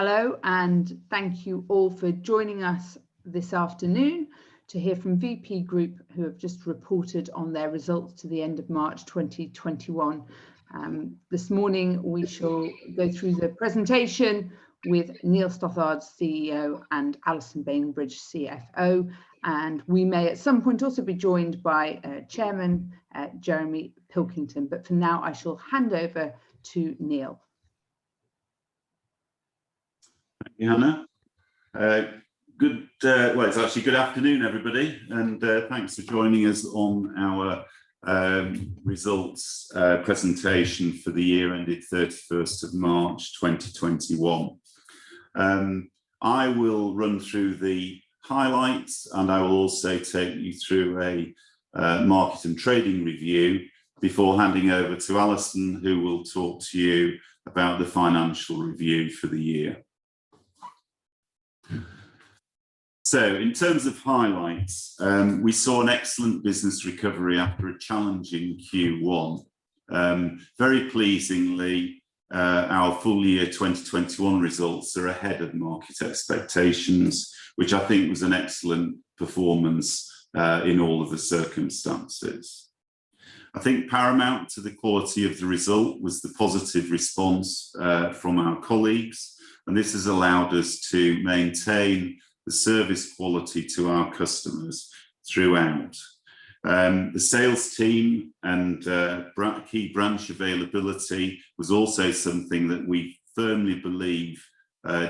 Hello, and thank you all for joining us this afternoon to hear from VP Group, who have just reported on their results to the end of March 2021. This morning we shall go through the presentation with Neil Stothard, CEO, and Allison Bainbridge, CFO, and we may at some point also be joined by Chairman Jeremy Pilkington, but for now I shall hand over to Neil. Thank you, Hannah. Well, it's actually good afternoon, everybody, and thanks for joining us on our results presentation for the year ended 31st of March 2021. I will run through the highlights, and I will also take you through a market and trading review before handing over to Alison, who will talk to you about the financial review for the year. So in terms of highlights, we saw an excellent business recovery after a challenging Q1. Very pleasingly, our full year 2021 results are ahead of market expectations, which I think was an excellent performance in all of the circumstances. I think paramount to the quality of the result was the positive response from our colleagues, and this has allowed us to maintain the service quality to our customers throughout. The sales team and key branch availability was also something that we firmly believe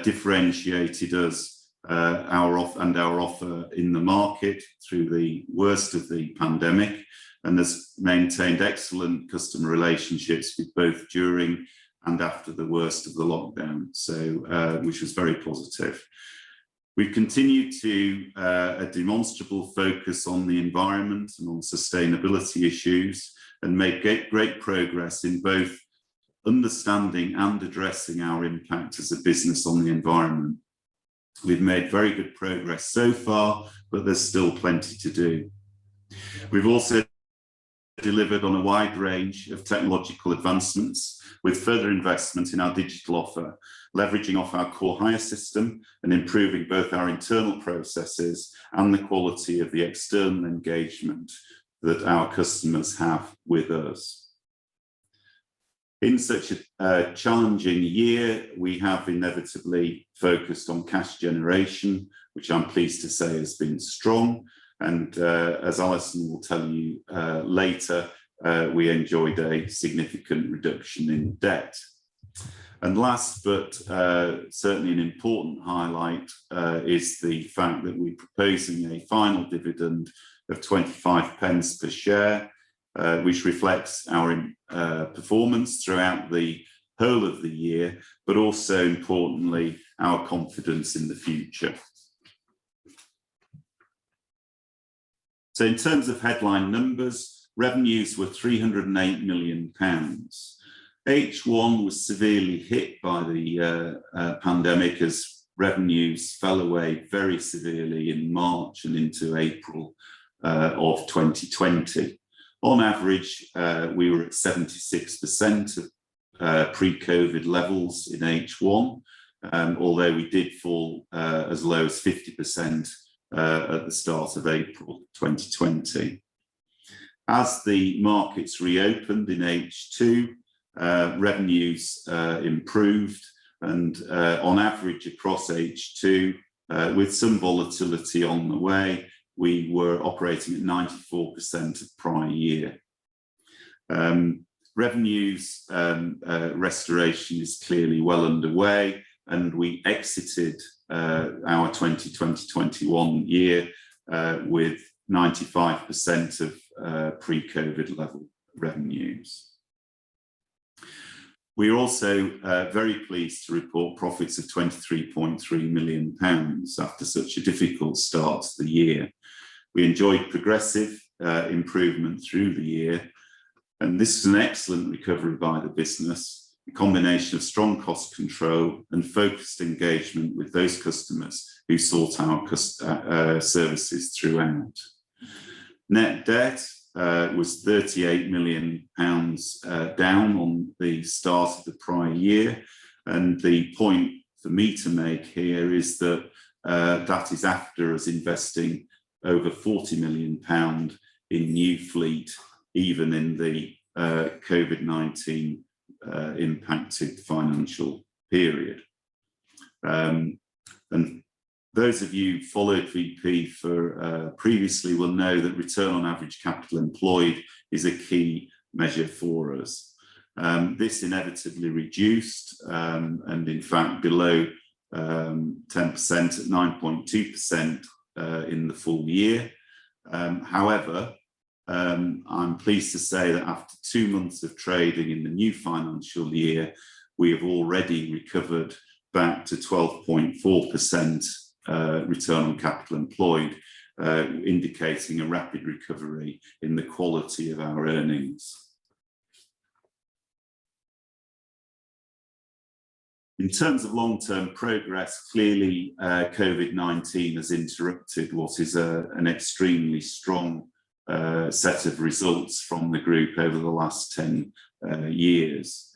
differentiated us our offer in the market through the worst of the pandemic, and has maintained excellent customer relationships with both during and after the worst of the lockdown, so which was very positive. We've continued to a demonstrable focus on the environment and on sustainability issues, and made great progress in both understanding and addressing our impact as a business on the environment. We've made very good progress so far, but there's still plenty to do. We've also delivered on a wide range of technological advancements with further investment in our digital offer, leveraging off our core hire system and improving both our internal processes and the quality of the external engagement that our customers have with us. In such a challenging year, we have inevitably focused on cash generation, which I'm pleased to say has been strong. And as Alison will tell you later, we enjoyed a significant reduction in debt. And last, but certainly an important highlight, is the fact that we're proposing a final dividend of 25 pence per share, which reflects our performance throughout the whole of the year, but also importantly, our confidence in the future. So in terms of headline numbers, revenues were £308 million. H1 was severely hit by the pandemic as revenues fell away very severely in March and into April of 2020. On average, we were at 76% of pre-COVID levels in H1, although we did fall as low as 50% at the start of April 2020. As the markets reopened in H2, revenues improved, and on average across H2, with some volatility on the way, we were operating at 94% of prior year. Revenues restoration is clearly well underway, and we exited our 2020-21 year with 95% of pre-COVID level revenues. We are also very pleased to report profits of £23.3 million after such a difficult start to the year. We enjoyed progressive improvement through the year, and this is an excellent recovery by the business, a combination of strong cost control and focused engagement with those customers who sought our services throughout. Net debt was £38 million down on the start of the prior year, and the for me to make here is that that is after us investing over £40 million in new fleet, even in the COVID-19 impacted financial period. And those of you who followed VP for previously will know that return on average capital employed is a key measure for us. This inevitably reduced and in fact below 10% at 9.2% in the full year. However, I'm pleased to say that after 2 months of trading in the new financial year, we have already recovered back to 12.4% return on capital employed, indicating a rapid recovery in the quality of our earnings. In terms of long-term progress, clearly COVID-19 has interrupted what is an extremely strong set of results from the group over the last 10 years.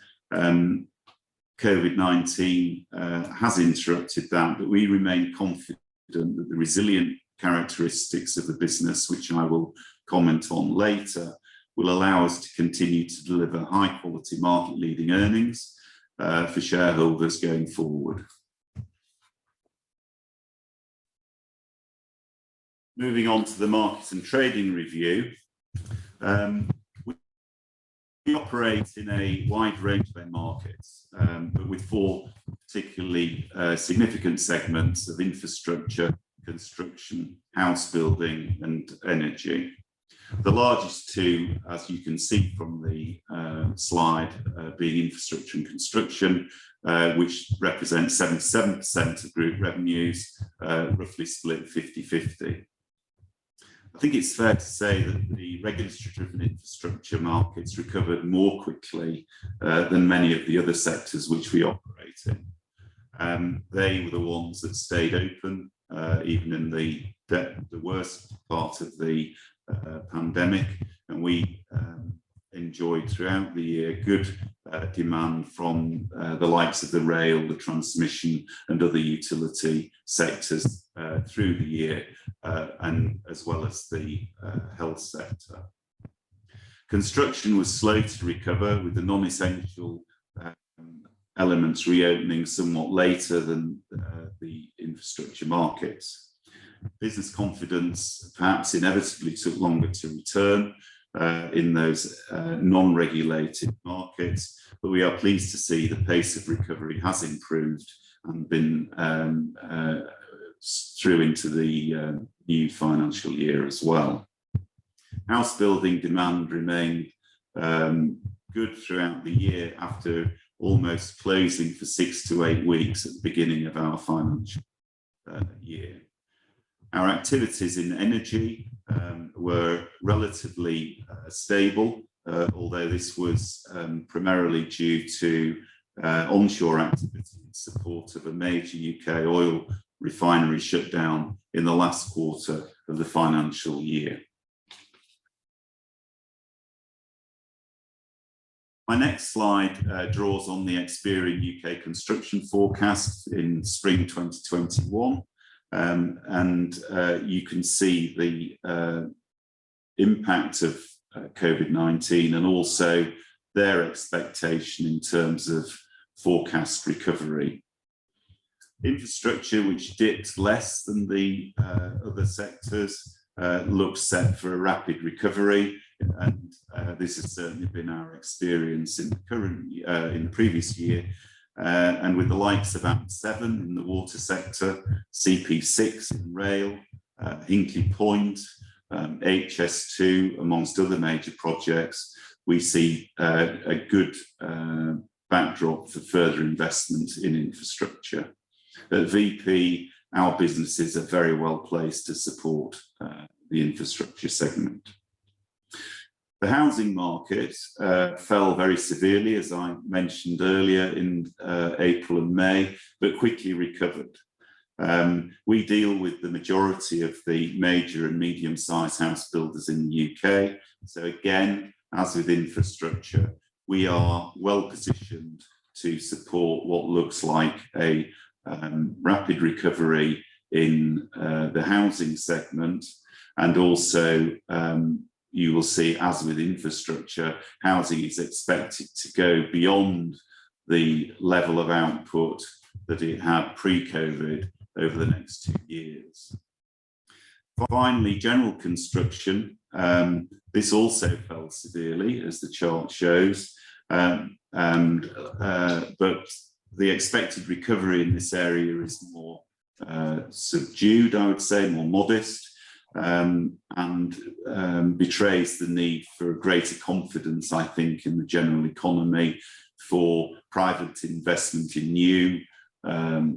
COVID-19 has interrupted that, but we remain confident that the resilient characteristics of the business, which I will comment on later, will allow us to continue to deliver high-quality market-leading earnings for shareholders going forward. Moving on to the market and trading review. We operate in a wide range of markets, but with 4 particularly significant segments of infrastructure, construction, house building and energy. The largest 2, as you can see from the slide, being infrastructure and construction, which represents 77% of group revenues, roughly split 50-50. I think it's fair to say that the regulatory-driven infrastructure markets recovered more quickly than many of the other sectors which we operate in. They were the ones that stayed open, even in the worst part of the pandemic, and we enjoyed throughout the year good demand from the likes of the rail, the transmission and other utility sectors through the year, and as well as the health sector. Construction was slow to recover, with the non-essential elements reopening somewhat later than the infrastructure markets. Business confidence perhaps inevitably took longer to return in those non-regulated markets, but we are pleased to see the pace of recovery has improved and been through into the new financial year as well. House building demand remained good throughout the year after almost closing for 6 to 8 weeks at the beginning of our financial year. Our activities in energy were relatively stable, although this was primarily due to onshore activity in support of a major UK oil refinery shutdown in the last quarter of the financial year. My next slide draws on the Xperia UK construction forecast in spring 2021. And you can see the impact of COVID-19 and also their expectation in terms of forecast recovery. Infrastructure, which dipped less than the other sectors, looks set for a rapid recovery, and this has certainly been our experience in the current in the previous year. And with the likes of AMP7 in the water sector, CP6 in rail, Hinkley Point, HS2, amongst other major projects, we see a good backdrop for further investment in infrastructure. At VP, our businesses are very well placed to support the infrastructure segment. The housing market fell very severely, as I mentioned earlier, in April and May, but quickly recovered. We deal with the majority of the major and medium-sized house builders in the UK. So again, as with infrastructure, we are well positioned to support what looks like a rapid recovery in the housing segment, and also you will see, as with infrastructure, housing is expected to go beyond the level of output that it had pre-COVID over the next 2 years. Finally, general construction. This also fell severely, as the chart shows, but the expected recovery in this area is more subdued, I would say, more modest, and betrays the need for greater confidence, I think, in the general economy, for private investment in new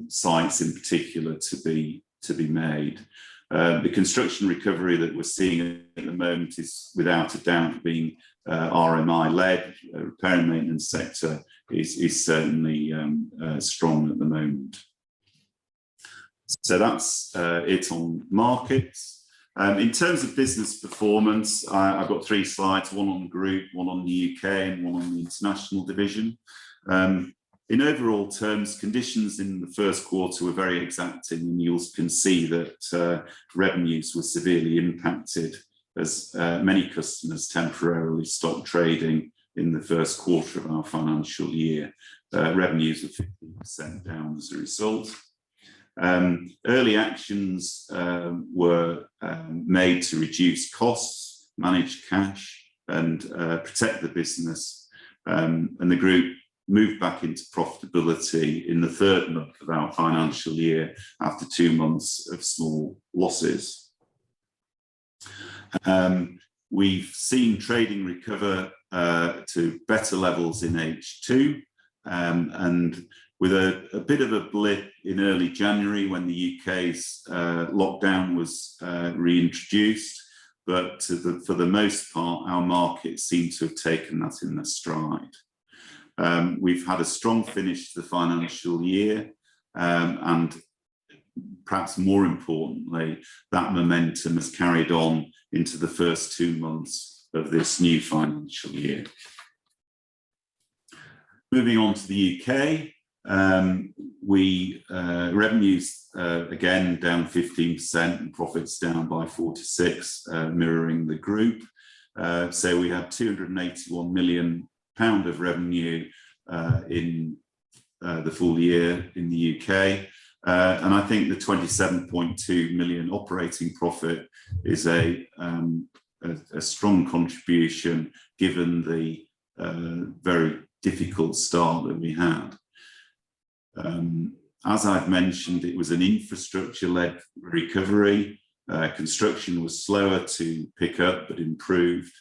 sites in particular to be made. The construction recovery that we're seeing at the moment is without a doubt being RMI-led. Repair and maintenance sector is certainly strong at the moment. So that's it on markets. In terms of business performance, I've got 3 slides, one on the group, one on the UK, and one on the international division. In overall terms, conditions in the first quarter were very exacting, and you can see that revenues were severely impacted as many customers temporarily stopped trading in the first quarter of our financial year. Revenues were 15% down as a result. Early actions were made to reduce costs, manage cash, and protect the business, and the group moved back into profitability in the 3rd month of our financial year after 2 months of small losses. We've seen trading recover to better levels in H2, and with a bit of a blip in early January when the UK's lockdown was reintroduced, but for the most part, our markets seem to have taken that in their stride. We've had a strong finish to the financial year, and perhaps more importantly, that momentum has carried on into the first 2 months of this new financial year. Moving on to the UK, revenues again down 15% and profits down by 46%, mirroring the group. So we had £281 million of revenue in the full year in the UK, and I think the 27.2 million operating profit is a strong contribution given the very difficult start that we had. As I've mentioned, it was an infrastructure-led recovery. Construction was slower to pick up but improved.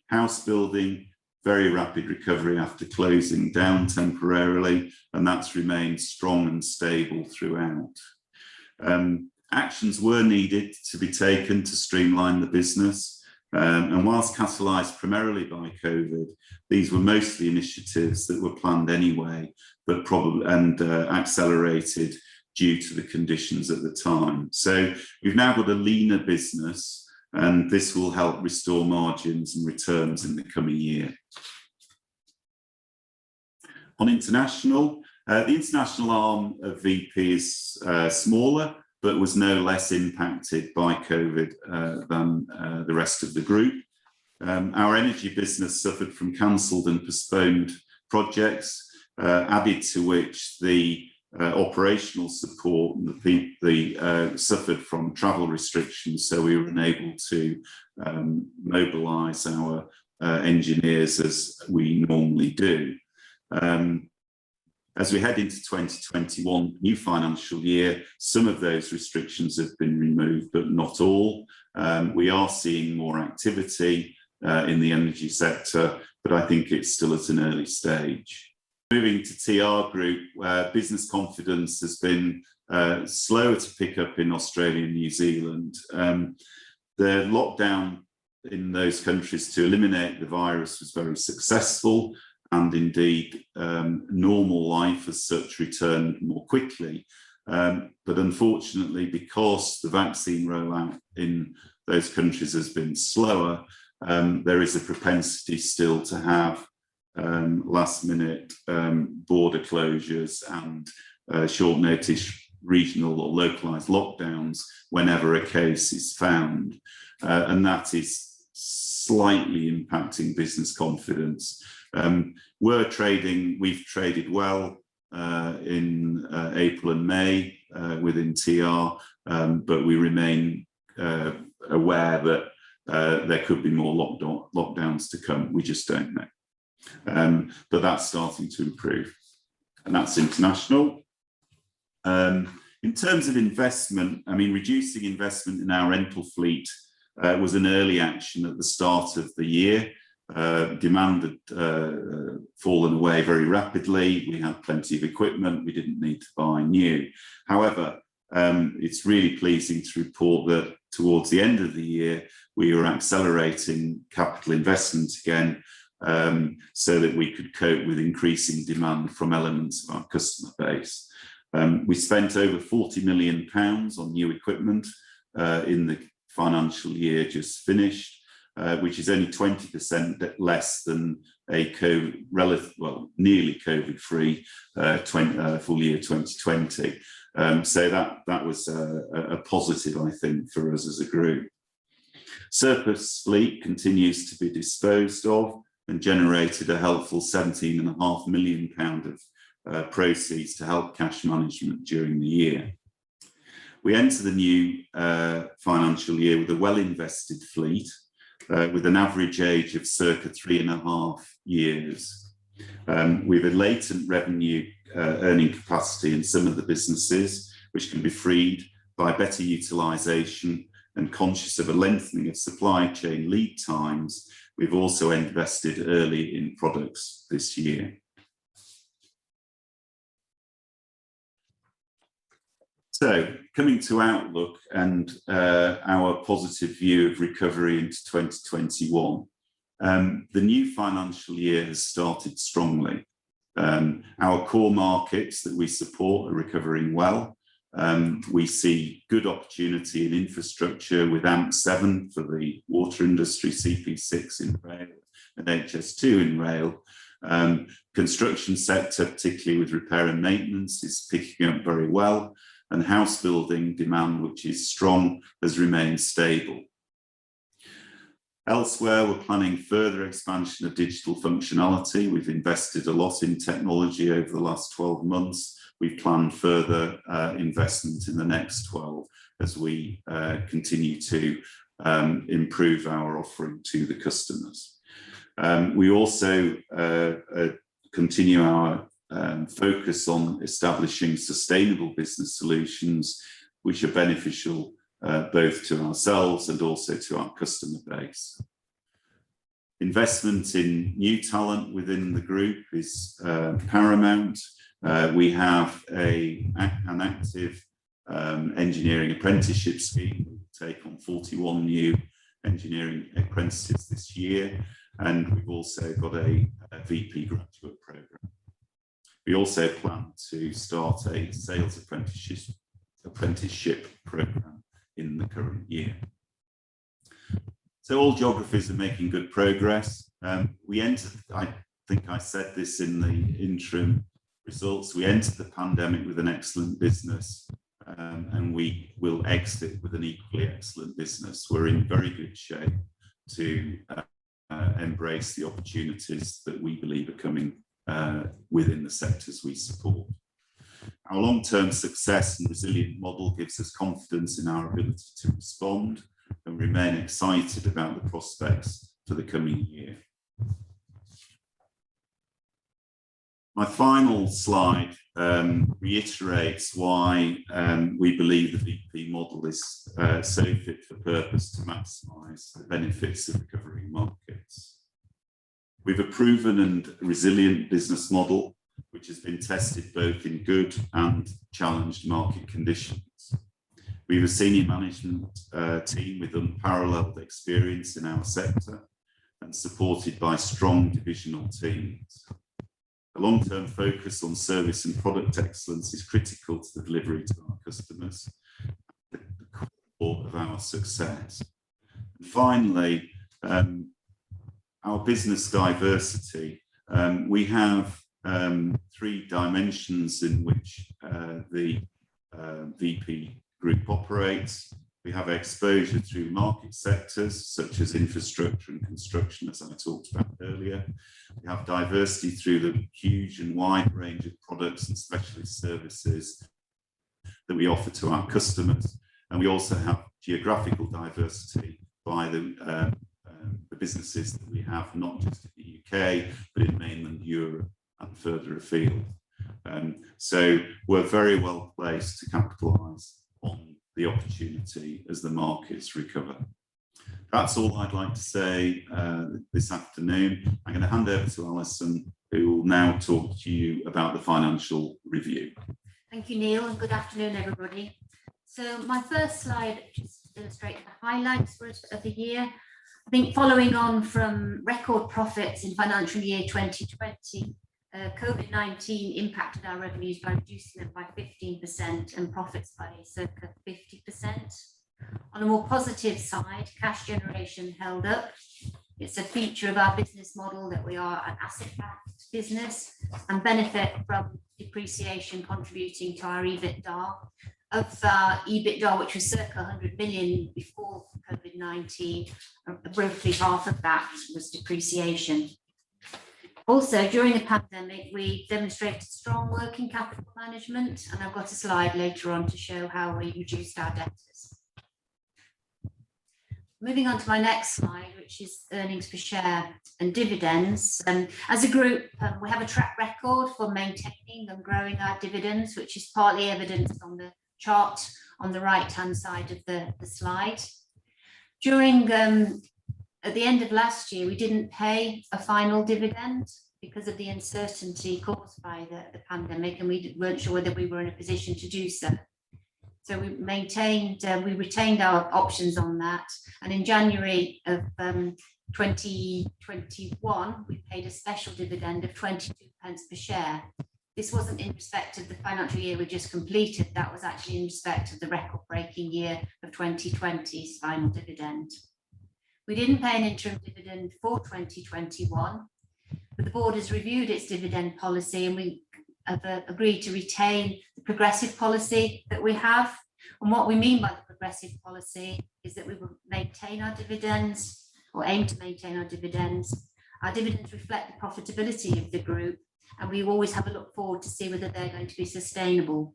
House building, very rapid recovery after closing down temporarily, and that's remained strong and stable throughout. Actions were needed to be taken to streamline the business, and whilst catalysed primarily by COVID, these were mostly initiatives that were planned anyway, but probably accelerated due to the conditions at the time. So we've now got a leaner business, and this will help restore margins and returns in the coming year. On international, the international arm of VP is smaller, but was no less impacted by COVID than the rest of the group. Our energy business suffered from cancelled and postponed projects, added to which the operational support and suffered from travel restrictions, so we were unable to mobilise our engineers as we normally do. As we head into 2021, new financial year, some of those restrictions have been removed, but not all. We are seeing more activity in the energy sector, but I think it's still at an early stage. Moving to TR Group, where business confidence has been slower to pick up in Australia and New Zealand. The lockdown in those countries to eliminate the virus was very successful, and indeed normal life as such returned more quickly. But unfortunately, because the vaccine rollout in those countries has been slower, there is a propensity still to have last-minute border closures and short notice regional or localized lockdowns whenever a case is found. And that is slightly impacting business confidence. We've traded well in April and May within TR, but we remain aware that there could be more lockdowns to come. We just don't know. But that's starting to improve, and that's international. In terms of investment, I mean, reducing investment in our rental fleet was an early action at the start of the year. Demand had fallen away very rapidly. We had plenty of equipment. We didn't need to buy new. However, it's really pleasing to report that towards the end of the year, we were accelerating capital investment again, so that we could cope with increasing demand from elements of our customer base. We spent over £40 million on new equipment in the financial year just finished, which is only 20% less than a nearly COVID-free full year 2020. So that was a positive, I think, for us as a group. Surplus fleet continues to be disposed of and generated a helpful £17.5 million of proceeds to help cash management during the year. We enter the new financial year with a well-invested fleet, with an average age of circa 3.5 years. With a latent revenue earning capacity in some of the businesses, which can be freed by better utilisation, and conscious of a lengthening of supply chain lead times, we've also invested early in products this year. So, coming to outlook and our positive view of recovery into 2021. The new financial year has started strongly. Our core markets that we support are recovering well. We see good opportunity in infrastructure with AMP7 for the water industry, CP6 in rail, and HS2 in rail. Construction sector, particularly with repair and maintenance, is picking up very well. And house building demand, which is strong, has remained stable. Elsewhere, we're planning further expansion of digital functionality. We've invested a lot in technology over the last 12 months. We've planned further investment in the next 12 as we continue to improve our offering to the customers. We also continue our focus on establishing sustainable business solutions which are beneficial both to ourselves and also to our customer base. Investment in new talent within the group is paramount. We have an active engineering apprenticeship scheme. We take on 41 new engineering apprentices this year, and we've also got a VP graduate programme. We also plan to start a sales apprenticeship programme in the current year. So all geographies are making good progress. We entered, I think I said this in the interim results, we entered the pandemic with an excellent business, and we will exit with an equally excellent business. We're in very good shape to embrace the opportunities that we believe are coming within the sectors we support. Our long-term success and resilient model gives us confidence in our ability to respond and remain excited about the prospects for the coming year. My final slide reiterates why we believe the VP model is so fit for purpose to maximise the benefits of recovering markets. We've a proven and resilient business model which has been tested both in good and challenged market conditions. We have a senior management team with unparalleled experience in our sector and supported by strong divisional teams. A long-term focus on service and product excellence is critical to the delivery to our customers, the core of our success. And finally, our business diversity. We have 3 dimensions in which the VP Group operates. We have exposure through market sectors such as infrastructure and construction, as I talked about earlier. We have diversity through the huge and wide range of products and specialist services that we offer to our customers. And we also have geographical diversity by the businesses that we have, not just in the UK, but in mainland Europe and further afield. So we're very well placed to capitalise on the opportunity as the markets recover. That's all I'd like to say this afternoon. I'm going to hand over to Alison, who will now talk to you about the financial review. Thank you, Neil, and good afternoon, everybody. So my first slide just illustrates the highlights of the year. I think following on from record profits in financial year 2020, COVID-19 impacted our revenues by reducing them by 15% and profits by circa 50%. On a more positive side, cash generation held up. It's a feature of our business model that we are an asset-backed business and benefit from depreciation contributing to our EBITDA. Of our EBITDA, which was circa 100 million before COVID-19, roughly half of that was depreciation. Also, during the pandemic, we demonstrated strong working capital management, and I've got a slide later on to show how we reduced our debtors. Moving on to my next slide, which is earnings per share and dividends. As a group, we have a track record for maintaining and growing our dividends, which is partly evidenced on the chart on the right-hand side of the slide. During at the end of last year, we didn't pay a final dividend because of the uncertainty caused by the pandemic, and we weren't sure whether we were in a position to do so. So we retained our options on that. And in January of 2021, we paid a special dividend of 22 pence per share. This wasn't in respect of the financial year we just completed. That was actually in respect of the record-breaking year of 2020's final dividend. We didn't pay an interim dividend for 2021, but the board has reviewed its dividend policy, and we have agreed to retain the progressive policy that we have. And what we mean by the progressive policy is that we will maintain our dividends, or aim to maintain our dividends. Our dividends reflect the profitability of the group, and we always have a look forward to see whether they're going to be sustainable.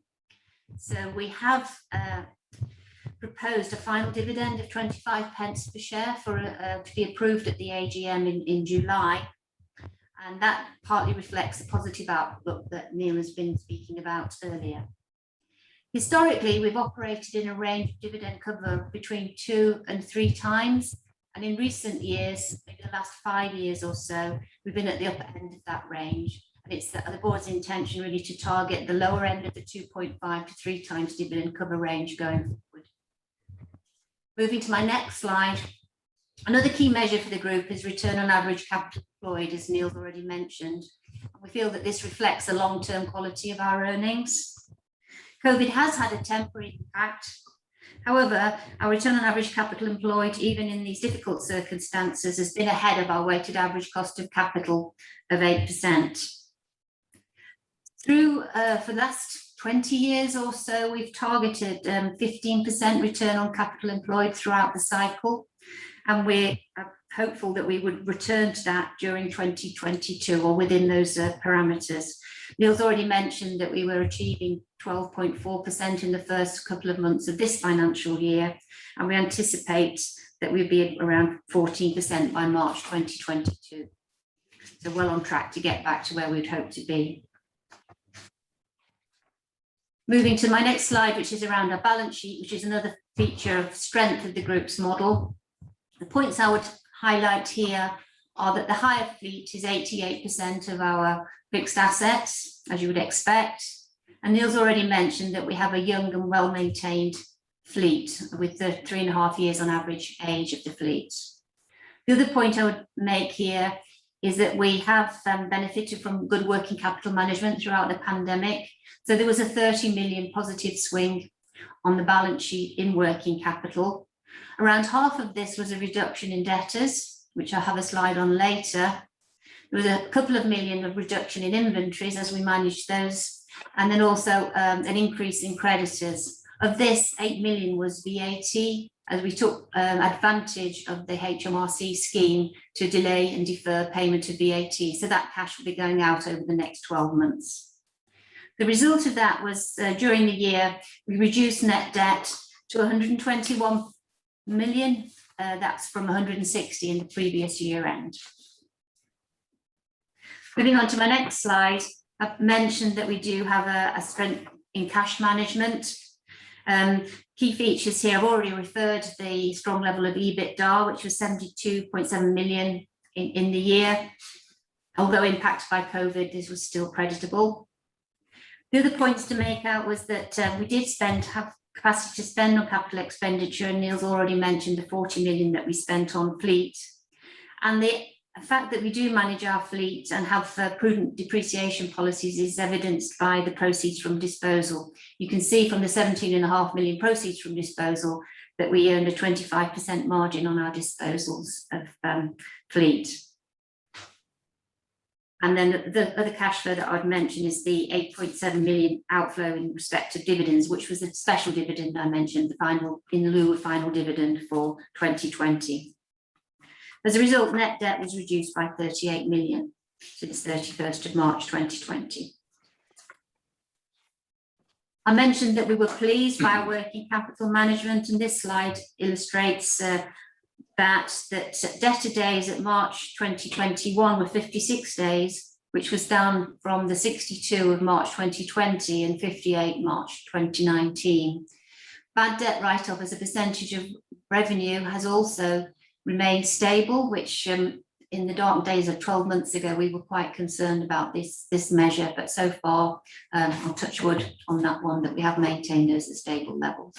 So we have proposed a final dividend of 25 pence per share for to be approved at the AGM in July. And that partly reflects the positive outlook that Neil has been speaking about earlier. Historically, we've operated in a range of dividend cover between 2 and 3 times. And in recent years, maybe the last 5 years or so, we've been at the upper end of that range. And it's the board's intention really to target the lower end of the 2.5 to 3 times dividend cover range going forward. Moving to my next slide. Another key measure for the group is return on average capital employed, as Neil's already mentioned. We feel that this reflects the long-term quality of our earnings. COVID has had a temporary impact. However, our return on average capital employed, even in these difficult circumstances, has been ahead of our weighted average cost of capital of 8%. For the last 20 years or so, we've targeted 15% return on capital employed throughout the cycle, and we're hopeful that we would return to that during 2022 or within those parameters. Neil's already mentioned that we were achieving 12.4% in the first couple of months of this financial year, and we anticipate that we'll be around 14% by March 2022. So well on track to get back to where we'd hope to be. Moving to my next slide, which is around our balance sheet, which is another feature of strength of the group's model. The points I would highlight here are that the hire fleet is 88% of our fixed assets, as you would expect. And Neil's already mentioned that we have a young and well-maintained fleet with the 3.5 years on average age of the fleet. The other point I would make here is that we have benefited from good working capital management throughout the pandemic. So there was a 30 million positive swing on the balance sheet in working capital. Around half of this was a reduction in debtors, which I have a slide on later. There was a couple of million of reduction in inventories as we managed those, and then also an increase in creditors. Of this, 8 million was VAT, as we took advantage of the HMRC scheme to delay and defer payment of VAT. So that cash will be going out over the next 12 months. The result of that was during the year, we reduced net debt to 121 million. That's from 160 in the previous year end. Moving on to my next slide, I've mentioned that we do have a strength in cash management. Key features here, I've already referred to the strong level of EBITDA, which was 72.7 million in the year. Although impacted by COVID, this was still creditable. The other points to make out was that we did have capacity to spend on capital expenditure, and Neil's already mentioned the 40 million that we spent on fleet. And the fact that we do manage our fleet and have prudent depreciation policies is evidenced by the proceeds from disposal. You can see from the 17.5 million proceeds from disposal that we earned a 25% margin on our disposals of fleet. And then the other cash flow that I'd mention is the 8.7 million outflow in respect of dividends, which was a special dividend I mentioned, the final in lieu of final dividend for 2020. As a result, net debt was reduced by 38 million since 31st of March 2020. I mentioned that we were pleased by our working capital management, and this slide illustrates that debtor days at March 2021 were 56 days, which was down from the 62 of March 2020 and 58 March 2019. Bad debt write-off as a percentage of revenue has also remained stable, which in the dark days of 12 months ago, we were quite concerned about this measure, but so far, I'll touch wood on that one, that we have maintained those at stable levels.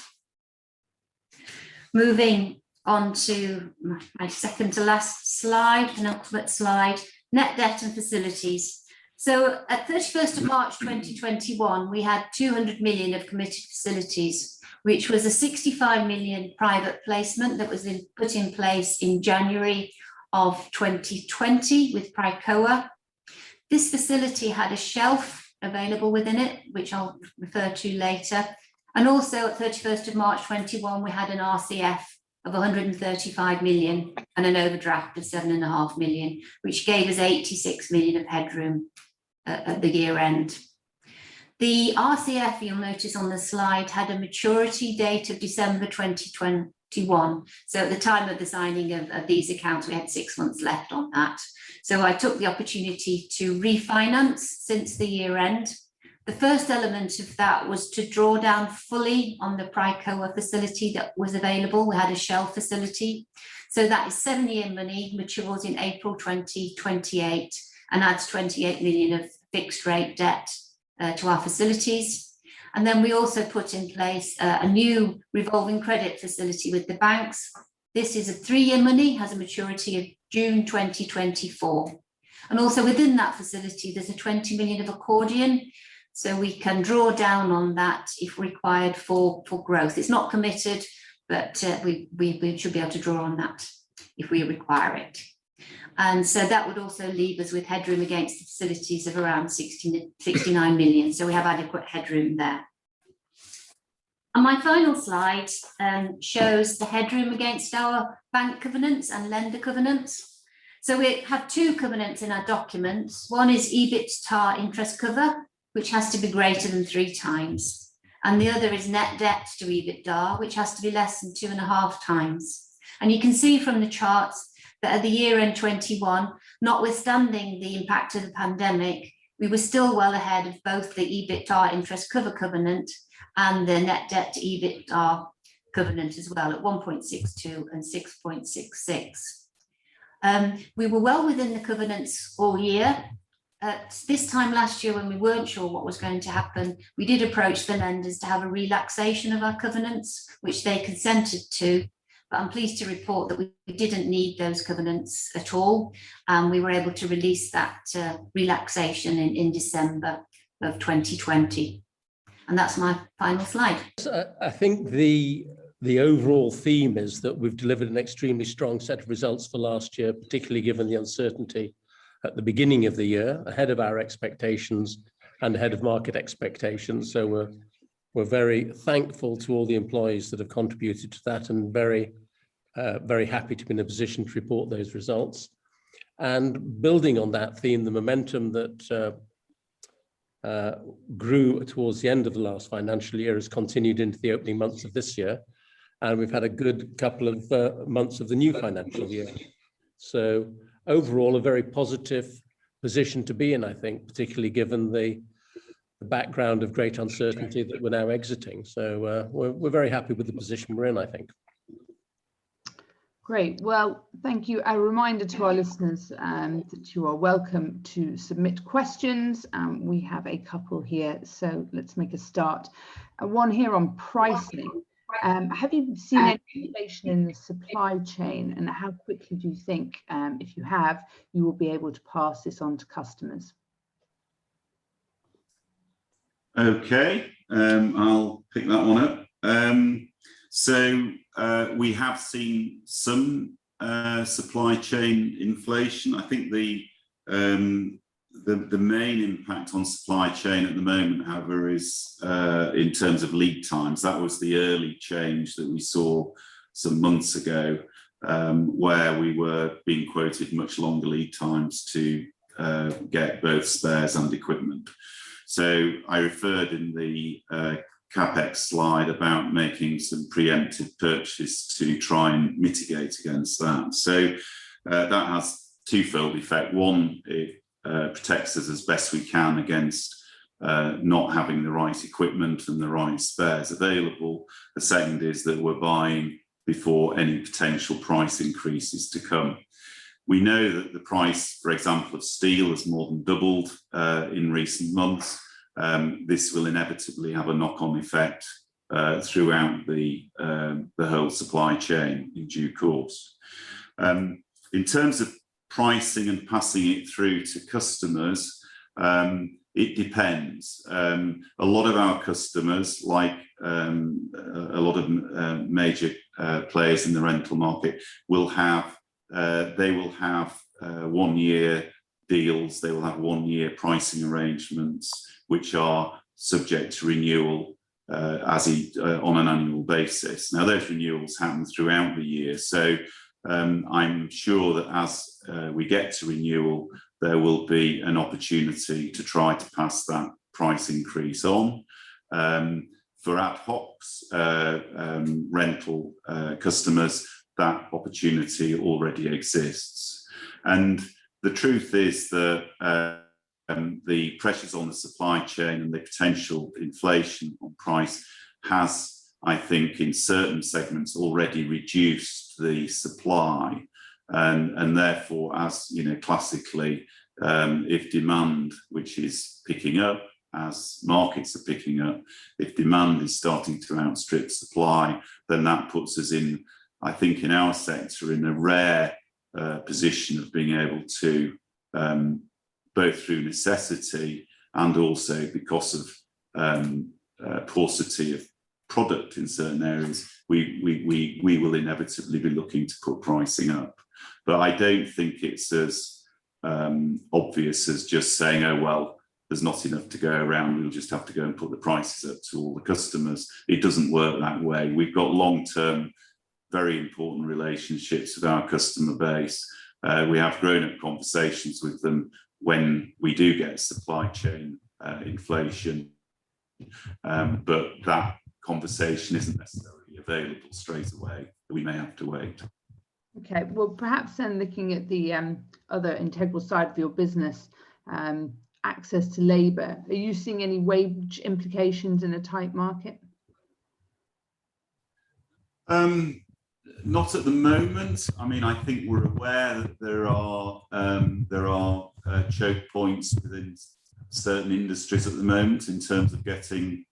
Moving on to my second to last slide, penultimate slide, net debt and facilities. So at 31st of March 2021, we had 200 million of committed facilities, which was a 65 million private placement that was put in place in January of 2020 with Pricoa. This facility had a shelf available within it, which I'll refer to later. And also at 31st of March 21, we had an RCF of 135 million and an overdraft of 7.5 million, which gave us 86 million of headroom at the year end. The RCF, you'll notice on the slide, had a maturity date of December 2021. So at the time of the signing of these accounts, we had 6 months left on that. So I took the opportunity to refinance since the year end. The first element of that was to draw down fully on the Pricoa facility that was available. We had a shell facility. So that is 7-year money, matures in April 2028 and adds 28 million of fixed rate debt to our facilities. And then we also put in place a new revolving credit facility with the banks. This is a 3-year money, has a maturity of June 2024. And also within that facility, there's a 20 million of accordion. So we can draw down on that if required for growth. It's not committed, but we should be able to draw on that if we require it. And so that would also leave us with headroom against the facilities of around 69 million. So we have adequate headroom there. And my final slide shows the headroom against our bank covenants and lender covenants. So we have 2 covenants in our documents. One is EBITDA interest cover, which has to be greater than 3 times. And the other is net debt to EBITDA, which has to be less than 2.5 times. And you can see from the charts that at the year end 21, notwithstanding the impact of the pandemic, we were still well ahead of both the EBITDA interest cover covenant and the net debt to EBITDA covenant as well at 1.62 and 6.66. We were well within the covenants all year. At this time last year, when we weren't sure what was going to happen, we did approach the lenders to have a relaxation of our covenants, which they consented to. But I'm pleased to report that we didn't need those covenants at all. We were able to release that relaxation in December of 2020. And that's my final slide. I think the overall theme is that we've delivered an extremely strong set of results for last year, particularly given the uncertainty at the beginning of the year, ahead of our expectations and ahead of market expectations. So we're very thankful to all the employees that have contributed to that, and very happy to be in a position to report those results. And building on that theme, the momentum that grew towards the end of the last financial year has continued into the opening months of this year. And we've had a good couple of months of the new financial year. So overall, a very positive position to be in, I think, particularly given the background of great uncertainty that we're now exiting. So we're very happy with the position we're in, I think. Great. Well, thank you. A reminder to our listeners that you are welcome to submit questions. We have a couple here, so let's make a start. One here on pricing. Have you seen any inflation in the supply chain, and how quickly do you think, if you have, you will be able to pass this on to customers? Okay, I'll pick that one up. So we have seen some supply chain inflation. I think the main impact on supply chain at the moment, however, is in terms of lead times. That was the early change that we saw some months ago, where we were being quoted much longer lead times to get both spares and equipment. So I referred in the CapEx slide about making some preemptive purchases to try and mitigate against that. So that has twofold effect. One, it protects us as best we can against not having the right equipment and the right spares available. The second is that we're buying before any potential price increases to come. We know that the price, for example, of steel has more than doubled in recent months. This will inevitably have a knock-on effect throughout the whole supply chain in due course. In terms of pricing and passing it through to customers, it depends. A lot of our customers, like a lot of major players in the rental market, will have 1 year deals. They will have 1 year pricing arrangements, which are subject to renewal on an annual basis. Now, those renewals happen throughout the year, so I'm sure that as we get to renewal, there will be an opportunity to try to pass that price increase on. For ad hocs rental customers, that opportunity already exists. And the truth is that the pressures on the supply chain and the potential inflation on price has, I think, in certain segments already reduced the supply, and therefore, as you know, classically, if demand, which is picking up as markets are picking up, if demand is starting to outstrip supply, then that puts us in, I think, in our sector, in a rare position of being able to, both through necessity and also because of paucity of product in certain areas, we will inevitably be looking to put pricing up. But I don't think it's as obvious as just saying, oh, well, there's not enough to go around, we'll just have to go and put the prices up to all the customers. It doesn't work that way. We've got long-term, very important relationships with our customer base. We have grown-up conversations with them when we do get supply chain inflation, but that conversation isn't necessarily available straight away. We may have to wait. Okay, well, perhaps then looking at the other integral side of your business, access to labour, are you seeing any wage implications in a tight market? Not at the moment. I mean, I think we're aware that there are choke points within certain industries at the moment in terms of getting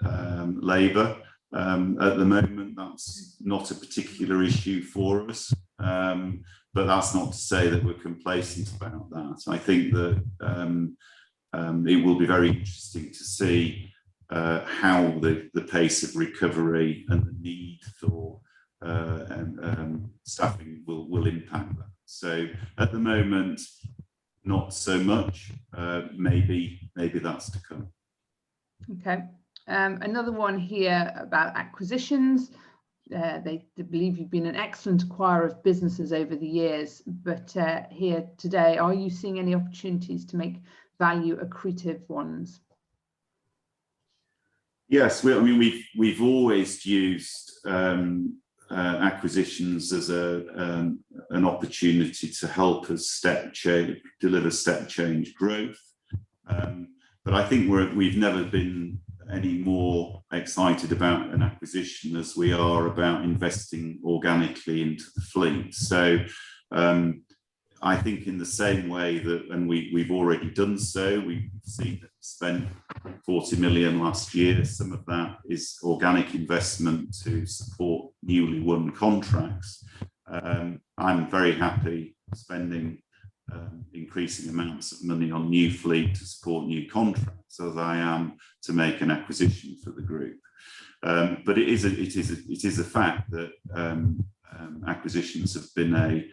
labour. At the moment, that's not a particular issue for us, but that's not to say that we're complacent about that. I think that it will be very interesting to see how the pace of recovery and the need for staffing will impact that. So at the moment, not so much. Maybe that's to come. Okay. Another one here about acquisitions. They believe you've been an excellent acquirer of businesses over the years, but here today, are you seeing any opportunities to make value accretive ones? Yes, we've always used acquisitions as an opportunity to help us deliver step change growth. But I think we've never been any more excited about an acquisition as we are about investing organically into the fleet. So I think in the same way that, and we've already done so, we've seen that we spent 40 million last year. Some of that is organic investment to support newly won contracts. I'm very happy spending increasing amounts of money on new fleet to support new contracts as I am to make an acquisition for the group. But it is a fact that acquisitions have been a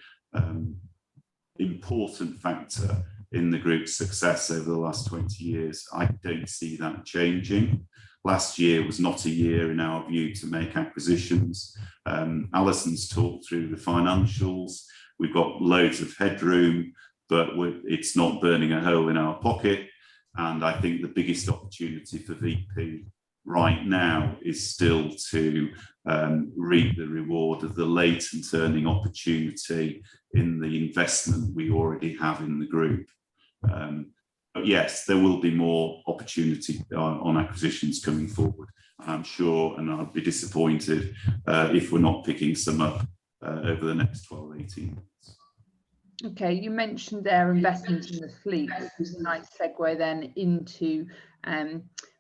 important factor in the group's success over the last 20 years. I don't see that changing. Last year was not a year, in our view, to make acquisitions. Allison's talked through the financials. We've got loads of headroom, but it's not burning a hole in our pocket. And I think the biggest opportunity for VP right now is still to reap the reward of the latent earning opportunity in the investment we already have in the group. But yes, there will be more opportunity on acquisitions coming forward, I'm sure, and I'd be disappointed if we're not picking some up over the next 12, 18 months. Okay, you mentioned their investment in the fleet, which is a nice segue then into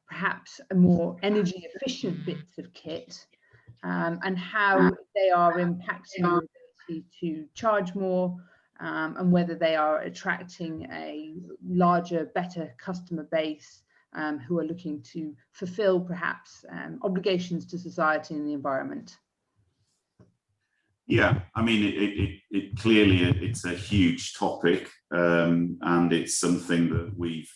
perhaps a more energy efficient bits of kit and how they are impacting your ability to charge more and whether they are attracting a larger, better customer base who are looking to fulfill perhaps obligations to society and the environment. Yeah, I mean, it clearly it's a huge topic, and it's something that we've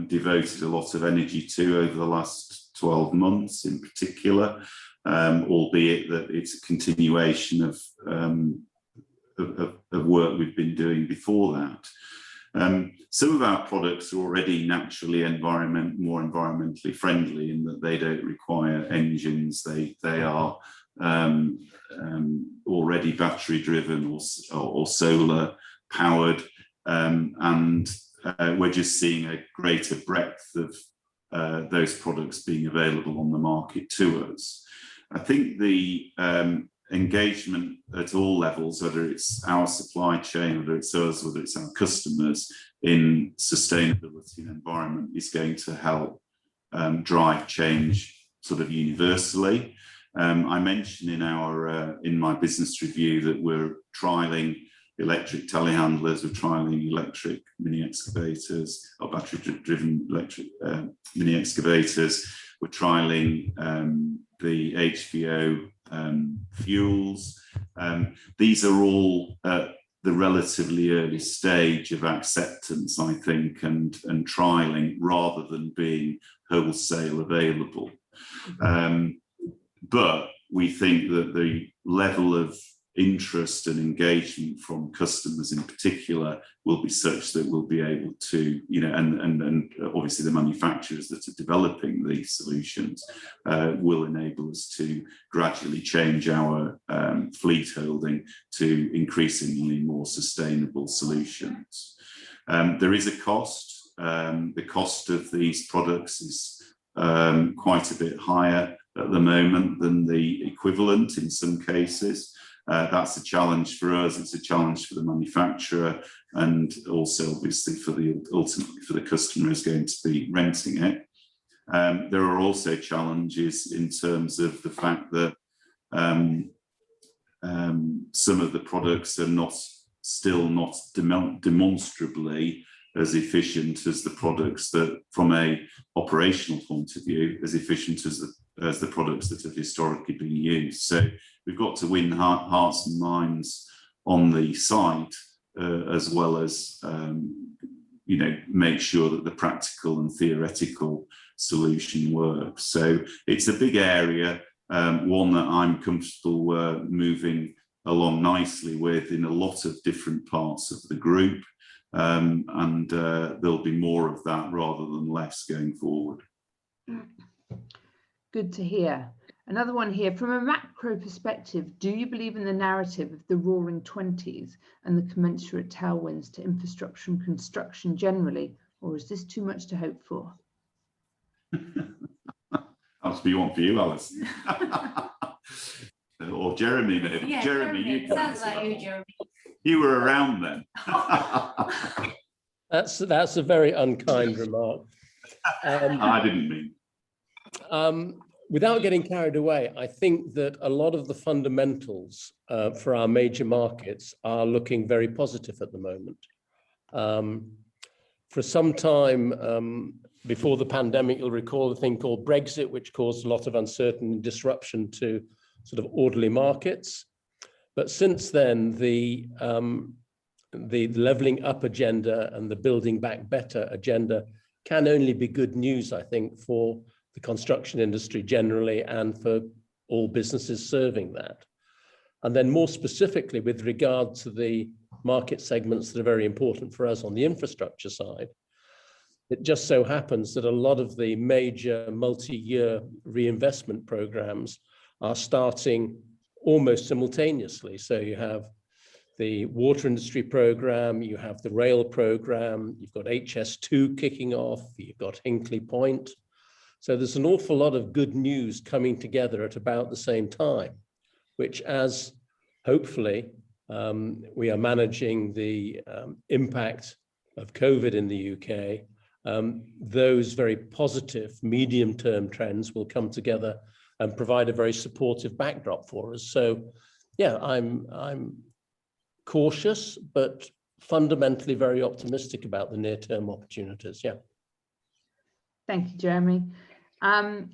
devoted a lot of energy to over the last 12 months in particular, albeit that it's a continuation of work we've been doing before that. Some of our products are already naturally more environmentally friendly in that they don't require engines. They are already battery driven or solar powered, and we're just seeing a greater breadth of those products being available on the market to us. I think the engagement at all levels, whether it's our supply chain, whether it's us, whether it's our customers, in sustainability and environment is going to help drive change sort of universally. I mentioned in my business review that we're trialling electric telehandlers, we're trialling electric mini excavators or battery-driven electric mini excavators. We're trialling the HVO fuels. These are all at the relatively early stage of acceptance, I think, and trialing rather than being wholesale available. But we think that the level of interest and engagement from customers in particular will be such that we'll be able to, and obviously the manufacturers that are developing these solutions will enable us to gradually change our fleet holding to increasingly more sustainable solutions. There is a cost. The cost of these products is quite a bit higher at the moment than the equivalent in some cases. That's a challenge for us, it's a challenge for the manufacturer, and also obviously ultimately for the customer who's going to be renting it. There are also challenges in terms of the fact that some of the products are still not demonstrably as efficient as the products that, from a operational point of view, as efficient as the products that have historically been used. So we've got to win hearts and minds on the site as well as make sure that the practical and theoretical solution works. So it's a big area, one that I'm comfortable moving along nicely with in a lot of different parts of the group, and there'll be more of that rather than less going forward. Good to hear. Another one here, from a macro perspective, do you believe in the narrative of the roaring 20s and the commensurate tailwinds to infrastructure and construction generally, or is this too much to hope for? That must be one for you, Alison. Or Jeremy, maybe. Yeah, Jeremy, sounds like you, Jeremy. You were around then. That's a very unkind remark. I didn't mean. Without getting carried away, I think that a lot of the fundamentals for our major markets are looking very positive at the moment. For some time before the pandemic, you'll recall a thing called Brexit, which caused a lot of uncertainty and disruption to sort of orderly markets. But since then, the levelling up agenda and the building back better agenda can only be good news, I think, for the construction industry generally and for all businesses serving that. And then more specifically with regard to the market segments that are very important for us on the infrastructure side, it just so happens that a lot of the major multi-year reinvestment programs are starting almost simultaneously. So you have the water industry program, you have the rail program, you've got HS2 kicking off, you've got Hinkley Point. So there's an awful lot of good news coming together at about the same time, which, as hopefully we are managing the impact of COVID in the UK, those very positive medium-term trends will come together and provide a very supportive backdrop for us. So yeah, I'm cautious, but fundamentally very optimistic about the near-term opportunities, yeah. Thank you, Jeremy.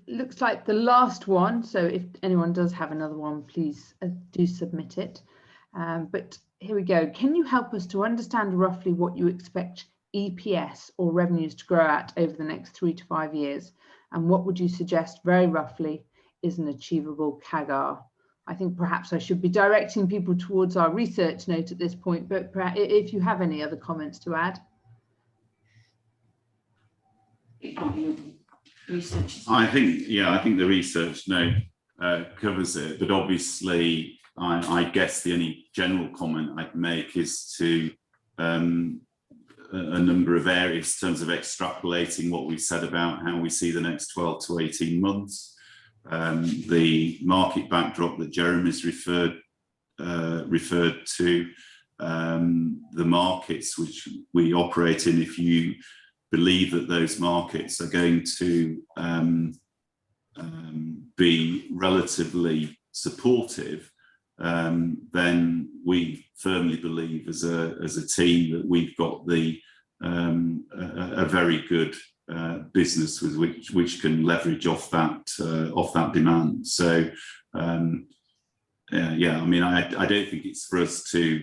Looks like the last one, so if anyone does have another one, please do submit it. But here we go. Can you help us to understand roughly what you expect EPS or revenues to grow at over the next 3 to 5 years? And what would you suggest very roughly is an achievable CAGR? I think perhaps I should be directing people towards our research note at this point, but perhaps if you have any other comments to add. I think the research note covers it, but obviously I guess the only general comment I'd make is to a number of areas in terms of extrapolating what we said about how we see the next 12 to 18 months. The market backdrop that Jeremy's referred to, the markets which we operate in, if you believe that those markets are going to be relatively supportive, then we firmly believe as a team that we've got a very good business with which can leverage off that demand. So yeah, I mean, I don't think it's for us to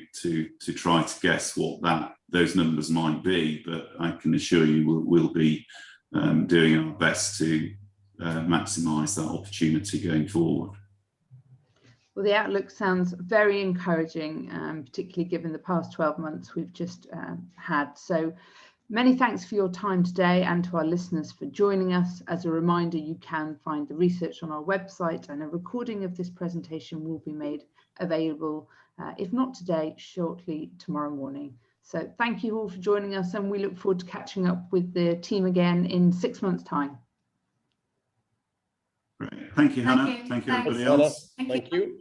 try to guess what those numbers might be, but I can assure you we'll be doing our best to maximise that opportunity going forward. Well, the outlook sounds very encouraging, particularly given the past 12 months we've just had. So many thanks for your time today, and to our listeners for joining us. As a reminder, you can find the research on our website, and a recording of this presentation will be made available, if not today, shortly tomorrow morning. So thank you all for joining us, and we look forward to catching up with the team again in 6 months' time. Great. Thank you, Hannah. Thank you, everybody else. Thank you.